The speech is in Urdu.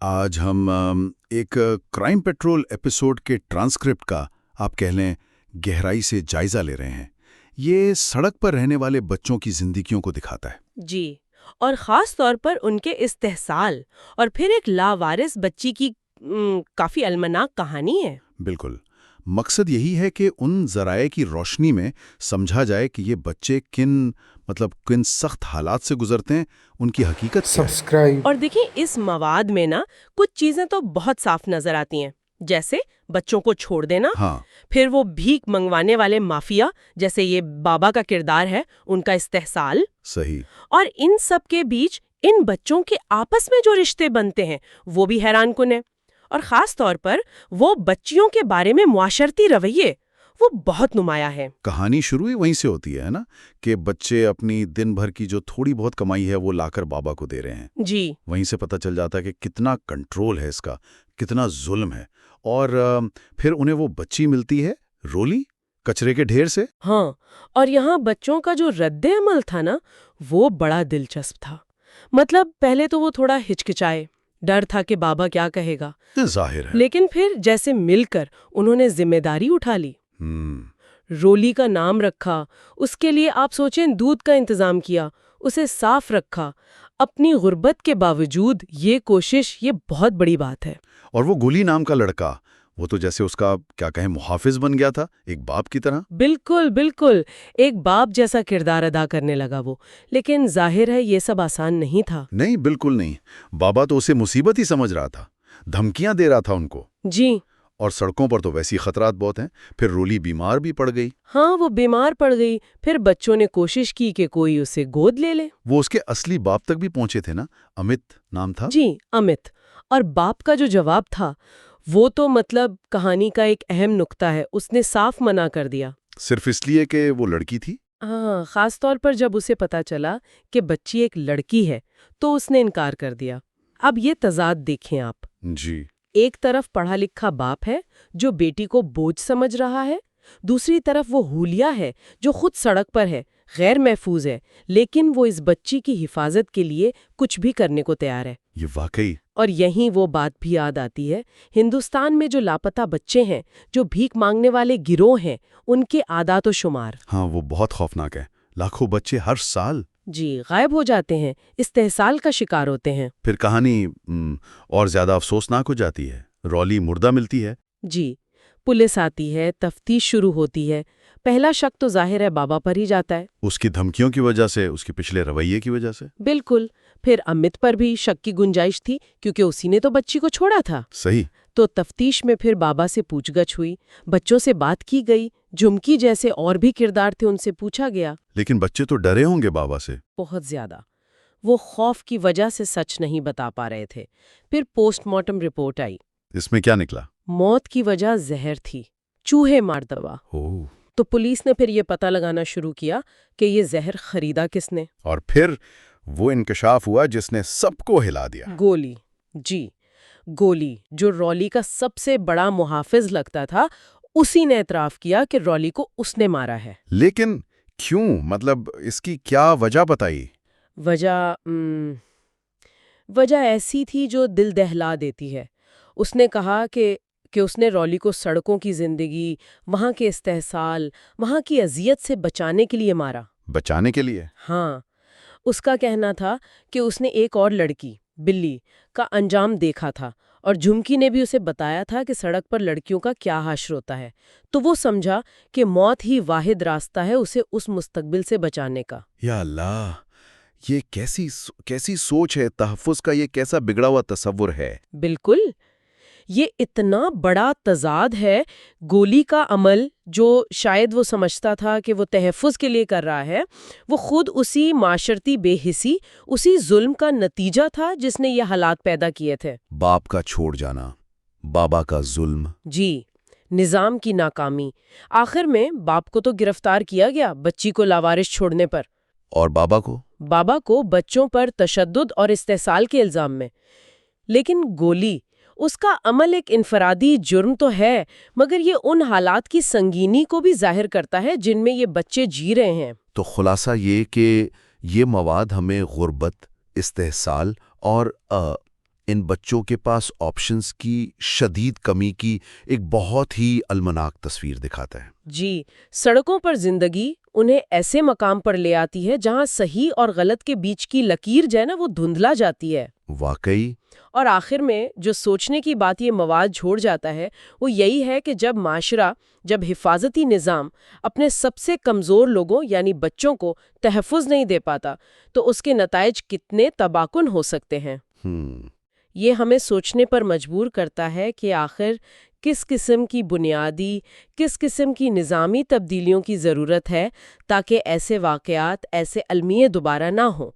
آج ہم ایک کرائم پیٹرول ایپیسوڈ کے ٹرانسکرپٹ کا آپ کہہ لیں گہرائی سے جائزہ لے رہے ہیں۔ یہ سڑک پر رہنے والے بچوں کی زندگیوں کو دکھاتا ہے۔ جی، اور خاص طور پر ان کے استحصال اور پھر ایک لاوارث بچی کی کافی المناک کہانی ہے۔ بالکل، مقصد یہی ہے کہ ان ذرائع کی روشنی میں سمجھا جائے کہ یہ بچے کن سخت حالات سے گزرتے ہیں، ان کی حقیقت کیا ہے۔ اور دیکھیں اس مواد میں نا کچھ چیزیں تو بہت صاف نظر آتی ہیں، جیسے بچوں کو چھوڑ دینا، پھر وہ بھیک منگوانے والے مافیا جیسے یہ بابا کا کردار ہے، ان کا استحصال، صحیح، اور ان سب کے بیچ ان بچوں کے آپس میں جو رشتے بنتے ہیں وہ بھی حیران کن ہے۔ اور خاص طور پر وہ بچیوں کے بارے میں معاشرتی رویے وہ بہت نمایاں ہے۔ کہانی شروع ہی وہیں سے ہوتی ہے نا، کہ بچے اپنی دن بھر کی جو تھوڑی بہت کمائی ہے وہ لا کر بابا کو دے رہے ہیں۔ جی، وہیں سے پتہ چل جاتا ہے کہ کتنا کنٹرول ہے اس کا، کتنا ظلم ہے۔ اور پھر انہیں وہ بچی ملتی ہے رولی، کچرے کے ڈھیر سے۔ ہاں، اور یہاں بچوں کا جو رد عمل تھا نا وہ بڑا دلچسپ تھا۔ مطلب پہلے تو وہ تھوڑا ہچکچائے، ڈر تھا کہ بابا کیا کہے گا، ظاہر ہے، لیکن پھر جیسے مل کر انہوں نے ذمہ داری اٹھا لی، رولی کا نام رکھا، اس کے لیے آپ سوچیں دودھ کا انتظام کیا، اسے صاف رکھا۔ اپنی غربت کے باوجود یہ کوشش، یہ بہت بڑی بات ہے۔ اور وہ گولی نام کا لڑکا، وہ تو جیسے اس کا کیا کہیں محافظ بن گیا تھا، ایک باپ کی طرح۔ بالکل بالکل، ایک باپ جیسا کردار ادا کرنے لگا وہ، لیکن ظاہر ہے یہ سب آسان نہیں تھا۔ نہیں، بالکل نہیں، بابا تو اسے مصیبت ہی سمجھ رہا تھا، دھمکیاں دے رہا تھا ان کو۔ جی، اور سڑکوں پر تو ویسی خطرات بہت ہیں۔ پھر رولی بیمار بھی پڑ گئی۔ ہاں، وہ بیمار پڑ گئی، پھر بچوں نے کوشش کی کہ کوئی اسے گود لے لے۔ وہ اس کے اصلی باپ تک بھی پہنچے تھے نا، امت نام تھا۔ جی، امت، اور باپ کا جو جواب تھا وہ تو مطلب کہانی کا ایک اہم نقطہ ہے، اس نے صاف منع کر دیا۔ صرف اس لیے کہ وہ لڑکی تھی؟ ہاں، خاص طور پر جب اسے پتا چلا کہ بچی ایک لڑکی ہے تو اس نے انکار کر دیا۔ اب یہ تضاد دیکھیں آپ۔ جی، ایک طرف پڑھا لکھا باپ ہے جو بیٹی کو بوجھ سمجھ رہا ہے، دوسری طرف وہ حولیہ ہے جو خود سڑک پر ہے، غیر محفوظ ہے، لیکن وہ اس بچی کی حفاظت کے لیے کچھ بھی کرنے کو تیار ہے۔ یہ واقعی۔ اور یہیں وہ بات بھی یاد آتی ہے، ہندوستان میں جو لاپتہ بچے ہیں، جو بھیک مانگنے والے گروہ ہیں، ان کے اعداد و شمار۔ ہاں، وہ بہت خوفناک ہے، لاکھوں بچے ہر سال جی، غائب ہو جاتے ہیں، استحصال کا شکار ہوتے ہیں۔ پھر کہانی اور زیادہ افسوسناک ہو جاتی ہے، رولی مردہ ملتی ہے۔ جی، پولیس آتی ہے، تفتیش شروع ہوتی ہے، پہلا شک تو ظاہر ہے بابا پر ہی جاتا ہے، اس کی دھمکیوں کی وجہ سے، اس کے پچھلے رویے کی وجہ سے۔ بالکل۔ پھر امت پر بھی شک کی گنجائش تھی کیونکہ اسی نے تو بچی کو چھوڑا تھا۔ صحیح۔ تو تفتیش میں پھر بابا سے پوچھ گچھ ہوئی، بچوں سے بات کی گئی، جھمکی جیسے اور بھی کردار تھے ان سے پوچھا گیا۔ لیکن بچے تو ڈرے ہوں گے بابا سے۔ بہت زیادہ، وہ خوف کی وجہ سے سچ نہیں بتا پا رہے تھے۔ پھر پوسٹ مارٹم رپورٹ آئی، اس میں کیا نکلا؟ موت کی وجہ زہر تھی، چوہے مار دوا۔ تو پولیس نے پھر یہ پتہ لگانا شروع کیا کہ یہ زہر خریدا کس نے۔ اور پھر وہ انکشاف ہوا جس نے سب کو ہلا دیا۔ گولی، جی، گولی جو رولی کا سب سے بڑا محافظ لگتا تھا، اسی نے اعتراف کیا کہ رولی کو اس نے مارا ہے۔ لیکن کیوں؟ مطلب اس کی کیا وجہ بتائی؟ وجہ ایسی تھی جو دل دہلا دیتی ہے۔ اس نے کہا کہ اس نے رولی کو سڑکوں کی زندگی، وہاں کے استحصال، وہاں کی اذیت سے بچانے کے لیے مارا۔ بچانے کے لیے؟ ہاں، اس کا کہنا تھا کہ اس نے ایک اور لڑکی، بلی، کا انجام دیکھا تھا، اور جھمکی نے بھی اسے بتایا تھا کہ سڑک پر لڑکیوں کا کیا حشر ہوتا ہے، تو وہ سمجھا کہ موت ہی واحد راستہ ہے اسے اس مستقبل سے بچانے کا۔ یا اللہ، یہ کیسی سوچ ہے، تحفظ کا یہ کیسا بگڑا ہوا تصور ہے۔ بالکل، یہ اتنا بڑا تضاد ہے، گولی کا عمل جو شاید وہ سمجھتا تھا کہ وہ تحفظ کے لیے کر رہا ہے، وہ خود اسی معاشرتی بے حسی، اسی ظلم کا نتیجہ تھا جس نے یہ حالات پیدا کیے تھے۔ باپ کا چھوڑ جانا، بابا کا ظلم، جی، نظام کی ناکامی۔ آخر میں باپ کو تو گرفتار کیا گیا بچی کو لاوارث چھوڑنے پر، اور بابا کو بچوں پر تشدد اور استحصال کے الزام میں۔ لیکن گولی، اس کا عمل ایک انفرادی جرم تو ہے، مگر یہ ان حالات کی سنگینی کو بھی ظاہر کرتا ہے جن میں یہ بچے جی رہے ہیں۔ تو خلاصہ یہ کہ یہ مواد ہمیں غربت، استحصال اور ان بچوں کے پاس آپشنز کی شدید کمی کی ایک بہت ہی المناک تصویر دکھاتا ہے۔ جی، سڑکوں پر زندگی انہیں ایسے مقام پر لے آتی ہے جہاں صحیح اور غلط کے بیچ کی لکیر جو ہے نا وہ دھندلا جاتی ہے۔ واقعی۔ اور آخر میں جو سوچنے کی بات یہ مواد چھوڑ جاتا ہے وہ یہی ہے کہ جب حفاظتی نظام اپنے سب سے کمزور لوگوں یعنی بچوں کو تحفظ نہیں دے پاتا تو اس کے نتائج کتنے تباکن ہو سکتے ہیں۔ یہ ہمیں سوچنے پر مجبور کرتا ہے کہ آخر کس قسم کی بنیادی، کس قسم کی نظامی تبدیلیوں کی ضرورت ہے تاکہ ایسے واقعات، ایسے المیے دوبارہ نہ ہوں۔